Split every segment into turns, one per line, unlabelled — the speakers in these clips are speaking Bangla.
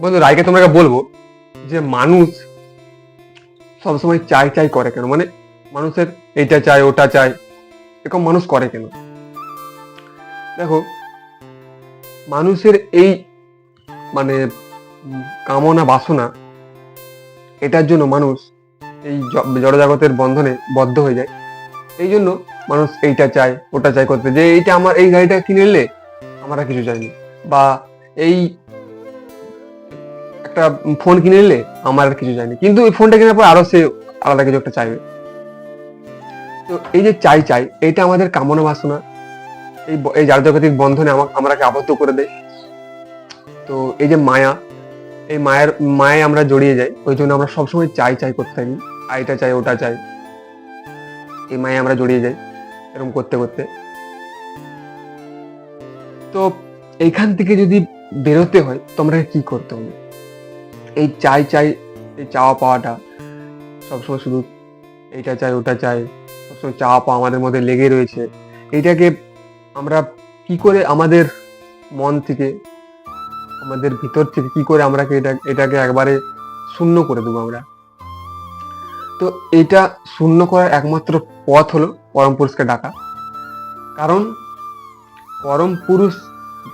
বন্ধু রায়কে তোমাকে বলবো যে মানুষ সবসময় চাই চাই করে কেন, মানে মানুষের এইটা চাই ওটা চাই, এরকম মানুষ করে কেন? দেখো, মানুষের এই মানে কামনা বাসনা, এটার জন্য মানুষ এই জড়জগতের বন্ধনে বদ্ধ হয়ে যায়। এই জন্য মানুষ এইটা চায় ওটা চাই করতে, যে এইটা আমার, এই গাড়িটা কিনে নিলে আমার আর কিছু চাইনি, বা এই একটা ফোন কিনে নিলে আমার আর কিছু চাইনি, কিন্তু এই ফোনটা কেনার পর আরো সে আলাদা কিছু একটা চাইবে। তো এই যে চাই চাই, এটা আমাদের কামনা বাসনা, এই জাগতিক বন্ধনে আমরাকে আবদ্ধ করে দেয়। তো এই যে মায়া, এই মায়ায় আমরা জড়িয়ে যাই, ওই জন্য আমরা সবসময় চাই চাই করতে থাকি, এটা চাই ওটা চাই, এই মায়ায় আমরা জড়িয়ে যাই এরকম করতে করতে। তো এইখান থেকে যদি বেরোতে হয় তো আমরা কি করতে হবে? এই চাই চাই, এই চাওয়া পাওয়াটা সবসময় শুধু এইটা চাই ওটা চাই, সবসময় চাওয়া পাওয়া আমাদের মধ্যে লেগে রয়েছে, এইটাকে আমরা কি করে আমাদের মন থেকে, আমাদের ভিতর থেকে কি করে আমরা এটাকে একবারে শূন্য করে দেবো আমরা? তো এটা শূন্য করার একমাত্র পথ হলো পরম পুরুষকে ডাকা। কারণ পরম পুরুষ,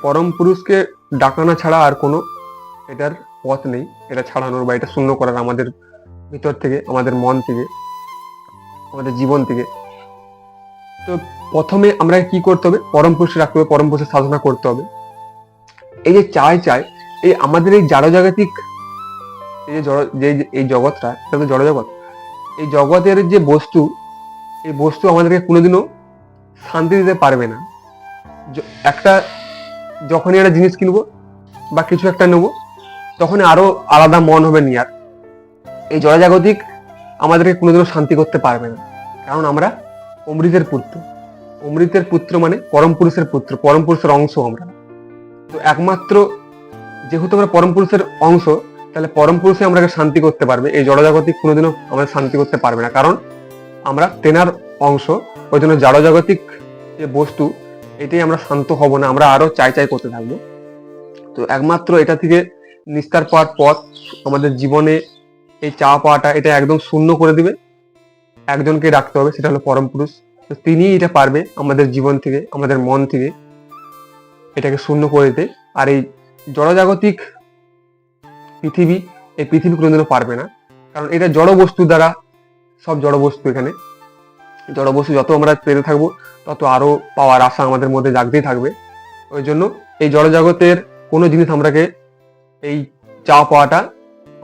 পরম পুরুষকে ডাকানো ছাড়া আর কোনো এটার পথ নেই, এটা ছাড়ানোর বা এটা শূন্য করার, আমাদের ভিতর থেকে, আমাদের মন থেকে, আমাদের জীবন থেকে। তো প্রথমে আমরা কি করতে হবে? পরম পুরুষকে রাখতে হবে, পরম পুরুষের সাধনা করতে হবে। এই যে চাই চাই, এই আমাদের এই জড়জাগতিক, এই যে এই জগৎটা, এটা তো জড়জগৎ, এই জগতের যে বস্তু, এই বস্তু আমাদেরকে কোনোদিনও শান্তি দিতে পারবে না। একটা যখনই একটা জিনিস কিনবো বা কিছু একটা নেবো, তখনই আরো আলাদা মন হবে নিয়ার। এই জড়জাগতিক আমাদেরকে কোনোদিনও শান্তি করতে পারবে না, কারণ আমরা অমৃতের পুত্র। অমৃতের পুত্র মানে পরম পুরুষের পুত্র, পরম পুরুষের অংশ আমরা। তো একমাত্র যেহেতু আমরা পরম পুরুষের অংশ, তাহলে পরম পুরুষে আমাকে শান্তি করতে পারবে, এই জড়জাগতিক কোনোদিনও আমাদের শান্তি করতে পারবে না, কারণ আমরা তেনার অংশ। ওই জন্য জড়জাগতিক যে বস্তু, এটাই আমরা শান্ত হব না, আমরা আরো চাই চাই করতে থাকবো। তো একমাত্র এটা থেকে নিস্তার পাওয়ার পথ, আমাদের জীবনে এই চাওয়া পাওয়াটা এটা একদম শূন্য করে দিবে, একজনকে রাখতে হবে, সেটা হলো পরম পুরুষ। তো তিনি এটা পারবে আমাদের জীবন থেকে, আমাদের মন থেকে এটাকে শূন্য করে দিতে। আর এই জড়জাগতিক পৃথিবী, এই পৃথিবী কোনোদিনও পারবে না, কারণ এটা জড় বস্তু দ্বারা, সব জড় বস্তু। এখানে জড় বস্তু যত আমরা পেতে থাকবো, তত আরো পাওয়ার আশা আমাদের মধ্যে জাগতেই থাকবে। ওই জন্য এই জড়জগতের কোনো জিনিস আমরাকে এই চাওয়া পাওয়াটা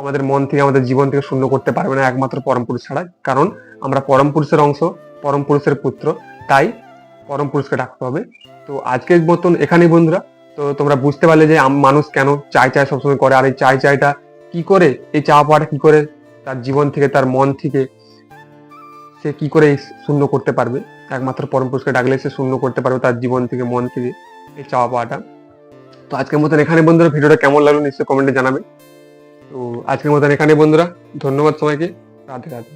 আমাদের মন থেকে, আমাদের জীবন থেকে শূন্য করতে পারবে না, একমাত্র পরম পুরুষ ছাড়া। কারণ আমরা পরম পুরুষের অংশ, পরম পুরুষের পুত্র, তাই পরম পুরুষকে ডাকতে হবে। তো আজকের মতন এখানেই বন্ধুরা। তো তোমরা বুঝতে পারলে যে মানুষ কেন চাই চাই সবসময় করে, আর এই চাই চাইটা কি করে, এই চাওয়া পাওয়াটা কি করে তার জীবন থেকে, তার মন থেকে সে কি করে শূন্য করতে পারবে। একমাত্র পরম পুরুষকে ডাকলে সে শূন্য করতে পারবে তার জীবন থেকে, মন থেকে এই চাওয়া পাওয়াটা। তো আজকের মতন এখানে বন্ধুরা, ভিডিওটা কেমন লাগলো নিশ্চয়ই কমেন্টে জানাবে। তো আজকের মতন এখানে বন্ধুরা, ধন্যবাদ সবাইকে, রাধে রাধে।